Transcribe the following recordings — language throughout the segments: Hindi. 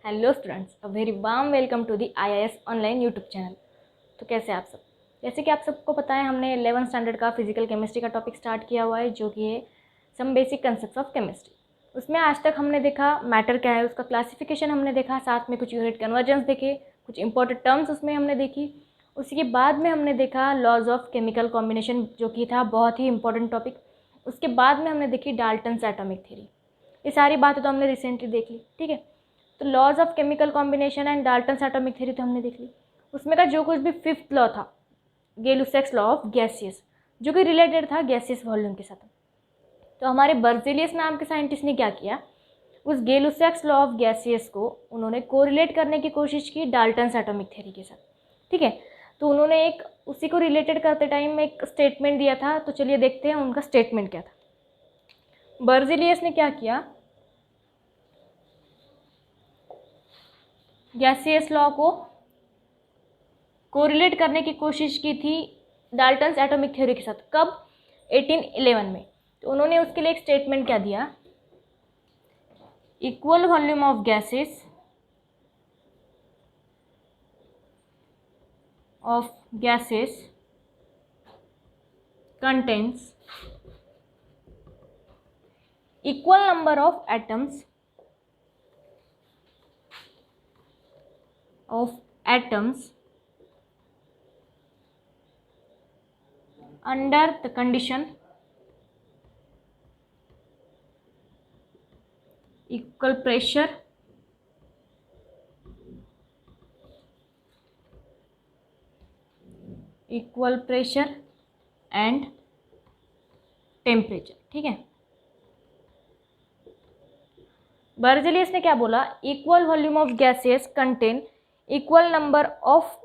Hello students, a very warm welcome to the IIS online YouTube channel. तो कैसे आप सब? जैसे कि आप सबको पता है, हमने 11th स्टैंडर्ड का फिजिकल केमिस्ट्री का टॉपिक स्टार्ट किया हुआ है, जो कि है some basic concepts of chemistry. उसमें आज तक हमने देखा मैटर क्या है, उसका क्लासिफिकेशन हमने देखा, साथ में कुछ यूनिट कन्वर्जेंस देखे, कुछ इंपॉर्टेंट टर्म्स उसमें हमने देखी। उसी के बाद में हमने देखा लॉज ऑफ केमिकल कॉम्बिनेशन, जो कि था बहुत ही इंपॉर्टेंट टॉपिक। उसके बाद में हमने देखी डाल्टन्स एटॉमिक थ्योरी। ये सारी बातें तो हमने रिसेंटली देख ली, ठीक है। तो laws of chemical combination and Dalton's atomic theory तो हमने देख ली। उसमें का जो कुछ भी फिफ्थ लॉ था, गै-लुसैक्स लॉ ऑफ गैसियस, जो कि रिलेटेड था गैसियस वॉल्यूम के साथ। तो हमारे बर्जेलियस नाम के साइंटिस्ट ने क्या किया, उस गै-लुसैक्स लॉ ऑफ गैसियस को उन्होंने कोरिलेट करने की कोशिश की डाल्टन्स एटॉमिक थ्योरी के साथ, ठीक है। तो उन्होंने एक उसी को रिलेटेड करते टाइम एक स्टेटमेंट दिया था। तो चलिए देखते हैं उनका स्टेटमेंट क्या था। बर्जेलियस ने क्या किया, गैसियस लॉ को कोरिलेट करने की कोशिश की थी डाल्टन्स एटॉमिक थ्योरी के साथ। कब? 1811 में। तो उन्होंने उसके लिए एक स्टेटमेंट क्या दिया, equal volume of gases contains equal number of atoms under the condition equal pressure and temperature, ठीक है। बर्जेलियस ने क्या बोला, equal volume of gases contain equal number of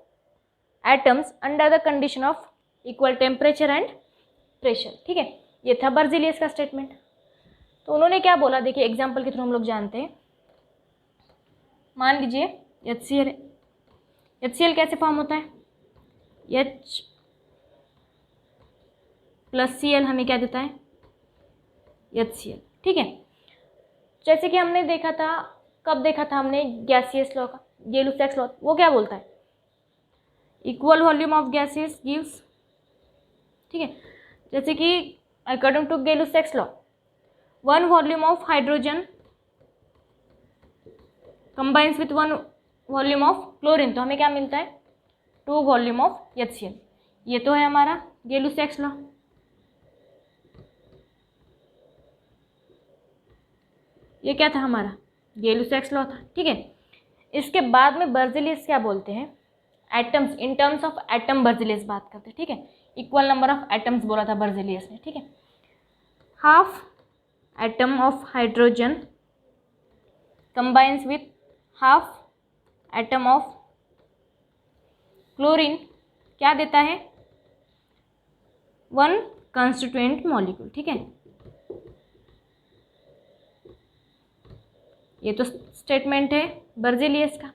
atoms under the condition of equal temperature and pressure, ठीक है। ये था बर्जेलियस का स्टेटमेंट। तो उन्होंने क्या बोला, देखिए एग्जांपल के थ्रू हम लोग जानते हैं। मान लीजिए HCl है। HCl कैसे फॉर्म होता है, H प्लस Cl हमें क्या देता है, HCl, ठीक है। जैसे कि हमने देखा था, कब देखा था हमने, गैसियस लॉ का, गै-लुसैक्स लॉ। वो क्या बोलता है, equal volume of gases gives, ठीक है। जैसे कि according to Gay Lussac's law, one volume of hydrogen combines with one volume of chlorine, तो हमें क्या मिलता है, 2 वॉल्यूम ऑफ HCl। ये तो है हमारा गै-लुसैक्स लॉ। ये क्या था हमारा, गै-लुसैक्स लॉ था, ठीक है। इसके बाद में बर्जेलियस क्या बोलते हैं, atoms, in terms of atom Berzelius बात करते हैं, ठीक है। इक्वल नंबर ऑफ एटम्स बोला था बर्जेलियस ने, ठीक है। Half atom of hydrogen combines with half atom of chlorine क्या देता है, 1 कंस्टिट्यूएंट मॉलिक्यूल, ठीक है। ये तो स्टेटमेंट है बर्जेलियस का।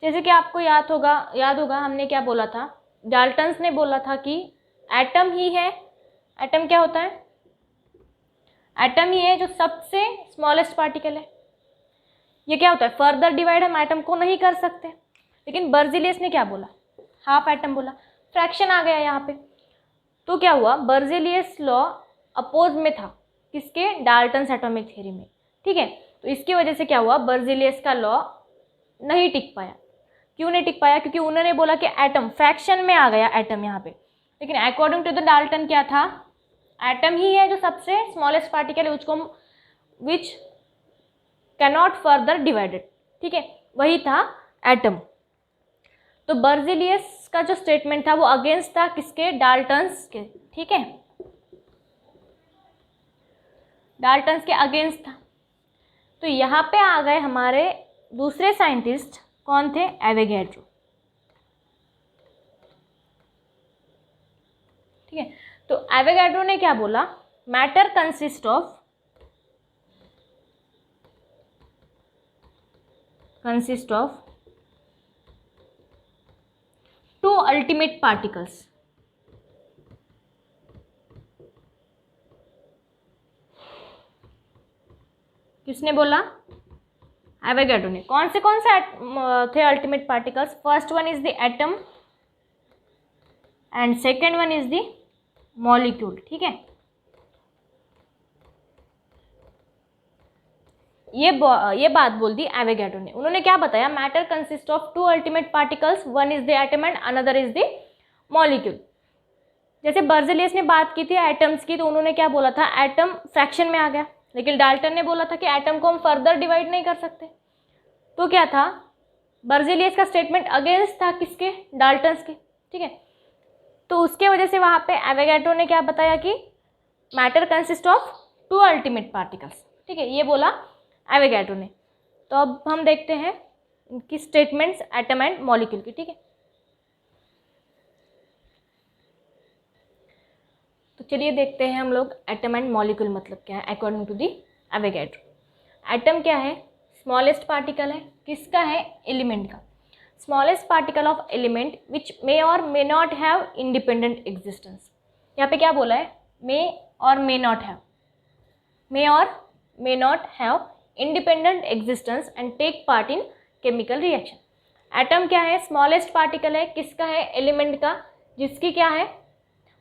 जैसे कि आपको याद होगा हमने क्या बोला था, डाल्टन्स ने बोला था कि एटम ही है, एटम क्या होता है, एटम ही है जो सबसे स्मॉलेस्ट पार्टिकल है। ये क्या होता है, फर्दर डिवाइड हम एटम को नहीं कर सकते। लेकिन बर्जेलियस ने क्या बोला, हाफ एटम बोला, फ्रैक्शन आ गया यहाँ पे। तो क्या हुआ, बर्जेलियस लॉ अपोज में था किसके, डाल्टन्स एटॉमिक थ्योरी में, ठीक है। तो इसकी वजह से क्या हुआ, बर्जेलियस का लॉ नहीं टिक पाया। क्यों नहीं टिक पाया, क्योंकि उन्होंने बोला कि एटम, फ्रैक्शन में आ गया एटम यहाँ पे। लेकिन अकॉर्डिंग टू द डाल्टन क्या था, एटम ही है जो सबसे स्मॉलेस्ट पार्टिकल है, उसको विच कैनॉट फर्दर डिवाइडेड, ठीक है, वही था एटम। तो बर्जेलियस का जो स्टेटमेंट था वो अगेंस्ट था किसके, डाल्टन्स के, ठीक है, डाल्टन्स के अगेंस्ट था। तो यहाँ पे आ गए हमारे दूसरे साइंटिस्ट, कौन थे, एवोगैड्रो, ठीक है। तो एवोगैड्रो ने क्या बोला, matter consist of 2 ultimate particles. किसने बोला, एवोगैड्रो ने कौन से थे ultimate particles? First one is the atom and second one is the molecule. ठीक है, ये बात बोल दी एवोगैड्रो ने। उन्होंने क्या बताया? Matter consist of two ultimate particles, one is the atom and another is the molecule. जैसे बर्जेलियस ने बात की थी एटम्स की, तो उन्होंने क्या बोला था? एटम फ्रैक्शन में आ गया, लेकिन डाल्टन ने बोला था कि एटम को हम फर्दर डिवाइड नहीं कर सकते। तो क्या था? बर्जेलियस का स्टेटमेंट अगेंस्ट था किसके? डाल्टन्स के। ठीक है, तो उसके वजह से वहाँ पे एवोगैड्रो ने क्या बताया कि matter consist of two ultimate particles. ठीक है, ये बोला एवोगैड्रो ने। तो अब हम देखते हैं इनकी स्टेटमेंट्स एटम एंड मॉलिक्यूल की। ठीक है, तो चलिए देखते हैं हम लोग एटम एंड मॉलिक्यूल मतलब क्या है according to the Avogadro. Atom क्या है? स्मॉलेस्ट पार्टिकल है। किसका है? एलिमेंट का। Smallest particle of element which may और may not have independent existence. यहाँ पे क्या बोला है? मे और मे नॉट हैव, मे और may not have independent existence and take part in chemical reaction. Atom क्या है? स्मॉलेस्ट पार्टिकल है। किसका है? एलिमेंट का, जिसकी क्या है?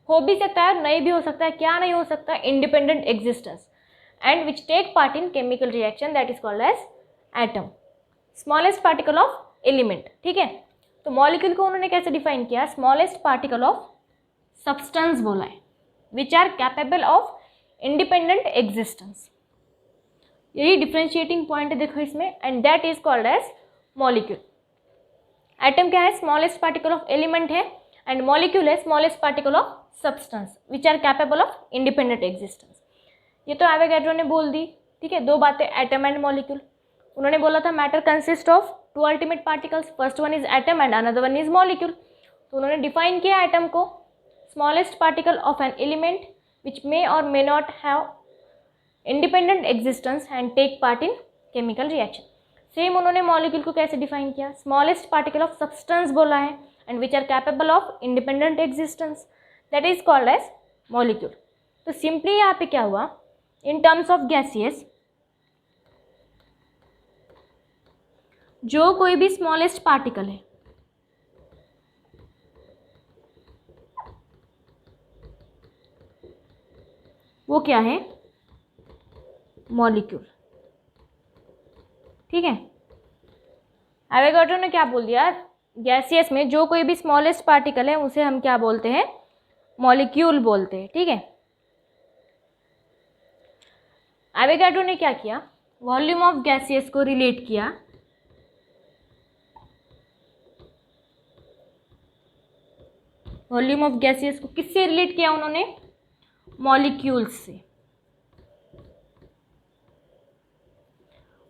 हो भी सकता है, नहीं भी हो सकता है। क्या नहीं हो सकता? Independent existence and which take part in chemical reaction, that is called as atom, smallest particle of element. ठीक है, तो मॉलिक्यूल को उन्होंने कैसे डिफाइन किया? स्मॉलेस्ट पार्टिकल ऑफ सब्सटेंस बोला है which are capable of independent existence. यही डिफ्रेंशिएटिंग पॉइंट है देखो इसमें, and that is called as molecule. Atom क्या है? स्मॉलेस्ट पार्टिकल ऑफ एलिमेंट है, एंड मॉलिक्यूल है smallest particle of substance which are capable of independent existence. ये तो एवोगैड्रो ने बोल दी। ठीक है, दो बातें, एटम एंड मॉलिक्यूल। उन्होंने बोला था matter consist of two ultimate particles, first one is atom and another one is molecule. तो उन्होंने डिफाइन किया एटम को smallest particle of an element which may और may not have independent existence and take part in chemical reaction. Same उन्होंने मॉलिक्यूल को कैसे डिफाइन किया? स्मॉलेस्ट पार्टिकल ऑफ सब्सटेंस बोला है and which are capable of independent existence, that is called as molecule. तो सिंपली यहाँ पे क्या हुआ? इन टर्म्स ऑफ गैसियस, जो कोई भी स्मॉलेस्ट पार्टिकल है वो क्या है? मॉलिक्यूल। ठीक है, एवोगैड्रो ने क्या बोल दिया? गैसियस में जो कोई भी स्मॉलेस्ट पार्टिकल है उसे हम क्या बोलते हैं? मॉलिक्यूल बोलते हैं। ठीक है, एवोगैड्रो ने क्या किया? वॉल्यूम ऑफ गैसियस को रिलेट किया वॉल्यूम ऑफ गैसियस को किससे रिलेट किया उन्होंने? मॉलिक्यूल्स से।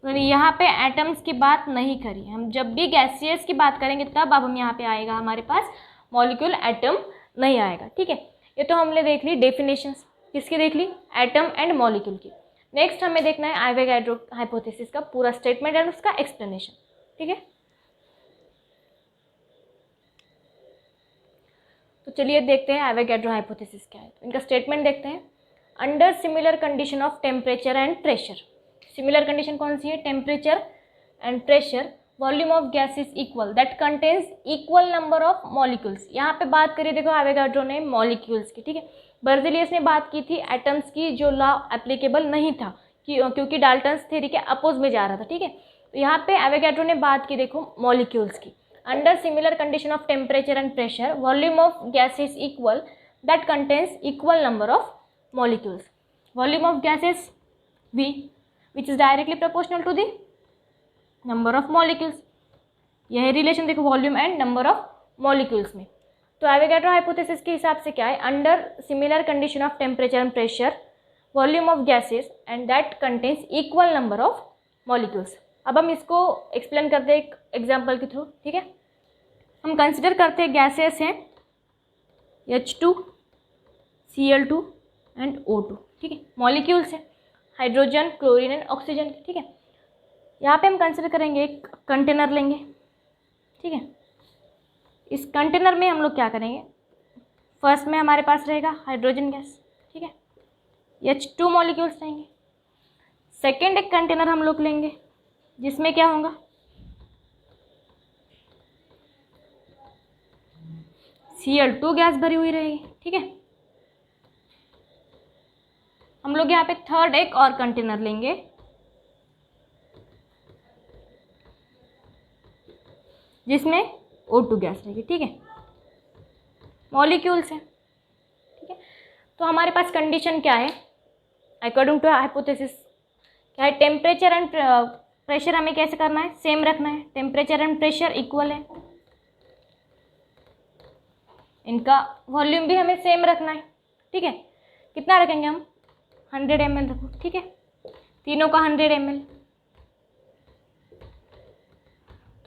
उन्होंने यहाँ पे एटम्स की बात नहीं करी। हम जब भी गैसियस की बात करेंगे तब अब हम यहाँ पे आएगा हमारे पास मॉलिक्यूल, एटम नहीं आएगा। ठीक है, ये तो हमने देख ली डेफिनेशंस। किसकी देख ली? एटम एंड मॉलिक्यूल की। नेक्स्ट हमें देखना है एवोगैड्रो हाइपोथेसिस का पूरा स्टेटमेंट एंड उसका एक्सप्लेनेशन। ठीक है, तो चलिए देखते हैं एवोगैड्रो हाइपोथेसिस क्या है। तो इनका स्टेटमेंट देखते हैं। Under similar condition of temperature and pressure. Similar condition कौन सी है? Temperature and pressure, volume of gas is equal that contains equal number of molecules. यहाँ पे बात करिए देखो एवोगैड्रो ने मॉलिक्यूल्स की। ठीक है, बर्जेलियस ने बात की थी एटम्स की, जो लॉ एप्लीकेबल नहीं था क्योंकि डाल्टन्स थ्योरी के अपोज में जा रहा था। ठीक है, तो यहाँ पे एवोगैड्रो ने बात की देखो मॉलिक्यूल्स की। Under similar condition of temperature and pressure, volume of gas is equal that contains equal number of molecules. Volume of gas is V which is directly proportional to the number of molecules। यह रिलेशन देखो volume and number of molecules में। तो एवोगैड्रो हाइपोथेसिस के हिसाब से क्या है? Under similar condition of temperature and pressure, volume of gases and that contains equal number of molecules. अब हम इसको एक्सप्लेन करते हैं एक एग्जाम्पल के थ्रू। ठीक है, हम कंसिडर करते हैं गैसेस हैं H2, Cl2 एंड O2। ठीक है, मॉलिक्यूल्स हैं हाइड्रोजन, क्लोरीन एंड ऑक्सीजन। ठीक है, यहाँ पे हम कंसिडर करेंगे एक कंटेनर लेंगे। ठीक है, इस कंटेनर में हम लोग क्या करेंगे? फर्स्ट में हमारे पास रहेगा हाइड्रोजन गैस। ठीक है, H2 मॉलिक्यूल्स रहेंगे। सेकेंड एक कंटेनर हम लोग लेंगे जिसमें क्या होगा, Cl2 गैस भरी हुई रहेगी। ठीक है, हम लोग यहाँ पे थर्ड एक और कंटेनर लेंगे, जिसमें O2 गैस रहेगी। ठीक है, मॉलिक्यूल्स है। ठीक है, तो हमारे पास कंडीशन क्या है अकॉर्डिंग टू हाइपोथेसिस, क्या है, टेम्परेचर एंड प्रेशर हमें कैसे करना है, सेम रखना है। टेम्परेचर एंड प्रेशर इक्वल है, इनका वॉल्यूम भी हमें सेम रखना है। ठीक है, कितना रखेंगे हम, 100 ml रखो। ठीक है, तीनों का 100 ml।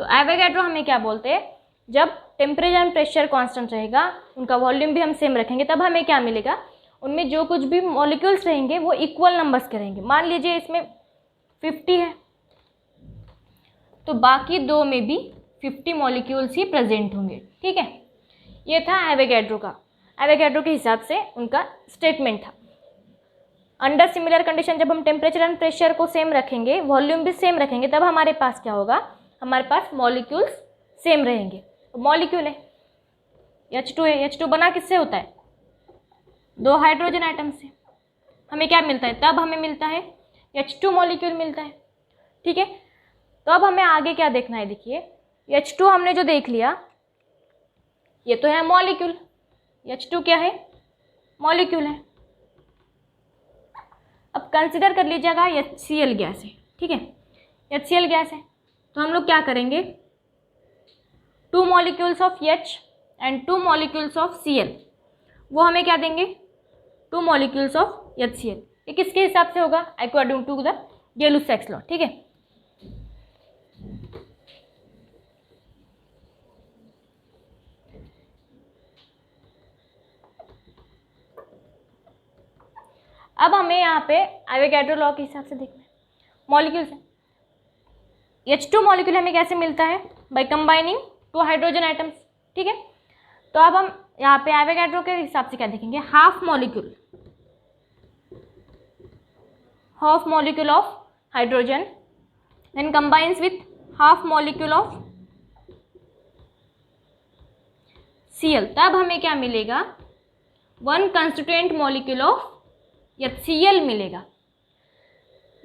तो एवोगैड्रो हमें क्या बोलते हैं, जब टेम्परेचर एंड प्रेशर कांस्टेंट रहेगा, उनका वॉल्यूम भी हम सेम रखेंगे, तब हमें क्या मिलेगा, उनमें जो कुछ भी मॉलिक्यूल्स रहेंगे वो इक्वल नंबर्स के रहेंगे। मान लीजिए इसमें 50 है, तो बाकी दो में भी 50 मॉलिक्यूल्स ही प्रेजेंट होंगे। ठीक है, ये था एवोगैड्रो का, एवोगैड्रो के हिसाब से उनका स्टेटमेंट था। अंडर सिमिलर कंडीशन जब हम टेम्परेचर एंड प्रेशर को सेम रखेंगे, वॉल्यूम भी सेम रखेंगे, तब हमारे पास क्या होगा, हमारे पास मॉलिक्यूल्स सेम रहेंगे। मॉलिक्यूल है H2 है, H2 बना किससे होता है, 2 हाइड्रोजन आइटम से। हमें क्या मिलता है, तब हमें मिलता है H2 मॉलिक्यूल मिलता है। ठीक है, तो अब हमें आगे क्या देखना है, देखिए H2 हमने जो देख लिया, ये तो है मॉलिक्यूल, H2 क्या है, मॉलिक्यूल है। अब कंसिडर कर लीजिएगा HCl गैस है। ठीक है, HCl गैस है, तो हम लोग क्या करेंगे, 2 molecules of H and 2 molecules of Cl, वो हमें क्या देंगे, 2 मॉलिक्यूल्स ऑफ HCl। ये किसके हिसाब से होगा, अकॉर्डिंग टू द गै-लुसैक्स लॉ। ठीक है, अब हमें यहाँ पे एवोगैड्रो लॉ के हिसाब से देखना है। मॉलिक्यूल्स है, H2 मॉलिक्यूल हमें कैसे मिलता है, बाय कंबाइनिंग 2 हाइड्रोजन आइटम्स। ठीक है, तो अब हम यहाँ पे एवोगैड्रो के हिसाब से क्या देखेंगे, half molecule of hydrogen then combines with half molecule of Cl, तब हमें क्या मिलेगा, 1 कंस्टिट्यूएंट मॉलिक्यूल ऑफ HCl मिलेगा।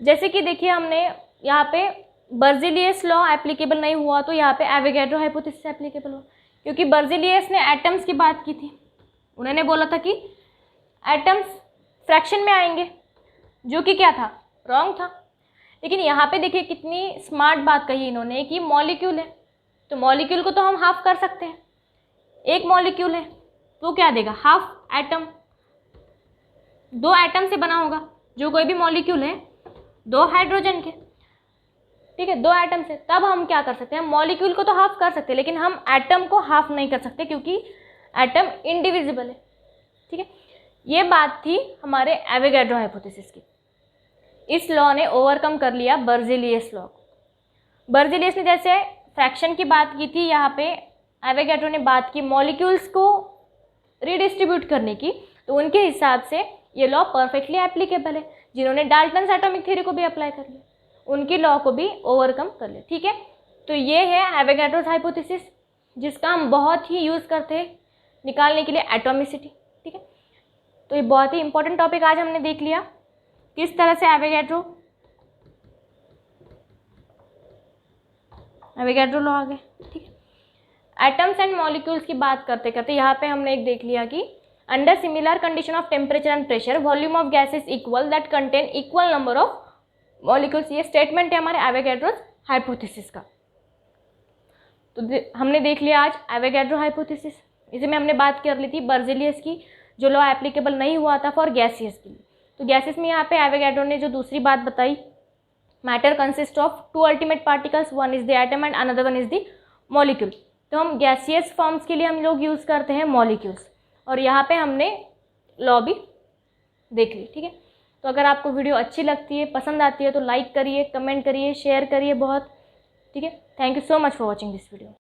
जैसे कि देखिए हमने यहाँ पे बर्ज़िलियस लॉ एप्लीकेबल नहीं हुआ, तो यहाँ पे एवोगैड्रो हाइपोथेसिस एप्लीकेबल हुआ, क्योंकि बर्ज़िलियस ने एटम्स की बात की थी। उन्होंने बोला था कि एटम्स फ्रैक्शन में आएंगे, जो कि क्या था, रॉन्ग था। लेकिन यहाँ पे देखिए कितनी स्मार्ट बात कही इन्होंने कि मॉलिक्यूल है, तो मॉलिक्यूल को तो हम हाफ कर सकते हैं। एक मॉलिक्यूल है तो क्या देगा, हाफ एटम, 2 एटम से बना होगा, जो कोई भी मॉलिक्यूल है 2 हाइड्रोजन के। ठीक है, 2 एटम से, तब हम क्या कर सकते हैं, मॉलिक्यूल को तो हाफ कर सकते हैं, लेकिन हम एटम को हाफ नहीं कर सकते, क्योंकि एटम इंडिविजिबल है। ठीक है, ये बात थी हमारे एवोगैड्रो हाइपोथेसिस की। इस लॉ ने ओवरकम कर लिया बर्ज़िलियस लॉ को। बर्ज़िलियस ने जैसे फ्रैक्शन की बात की थी, यहाँ पे एवोगैड्रो ने बात की मॉलिक्यूल्स को रीडिस्ट्रीब्यूट करने की, तो उनके हिसाब से ये लॉ परफेक्टली एप्लीकेबल है। जिन्होंने डाल्टन्स एटॉमिक थ्योरी को भी अप्लाई कर लिया, उनकी लॉ को भी ओवरकम कर लिया। ठीक है, तो ये है एवोगैड्रोस हाइपोथेसिस, जिसका हम बहुत ही यूज़ करते हैं निकालने के लिए एटॉमिसिटी। ठीक है, तो ये बहुत ही इंपॉर्टेंट टॉपिक आज हमने देख लिया, किस तरह से एवोगैड्रो लॉ आ गए। ठीक है, एटम्स एंड मॉलिक्यूल्स की बात करते करते यहाँ पे हमने एक देख लिया कि under similar condition of temperature and pressure volume of gas is equal that contain equal number of molecules. ये स्टेटमेंट है हमारे एवोगैड्रोस हाइपोथेसिस का। तो हमने देख लिया आज एवोगैड्रो हाइपोथेसिस। इसी में हमने बात कर ली थी बर्ज़िलियस की, जो लॉ एप्लीकेबल नहीं हुआ था फॉर गैसियस के लिए। तो गैसेस में यहाँ पे एवोगैड्रो ने जो दूसरी बात बताई, matter consist of 2 ultimate particles, one is the atom and another one is the molecule. तो हम गैसियस फॉर्म्स के लिए हम लोग यूज़ करते हैं मॉलिक्यूल्स, और यहाँ पे हमने लॉ भी देख ली। ठीक है, तो अगर आपको वीडियो अच्छी लगती है, पसंद आती है, तो लाइक करिए, कमेंट करिए, शेयर करिए बहुत। ठीक है, thank you so much for watching this video.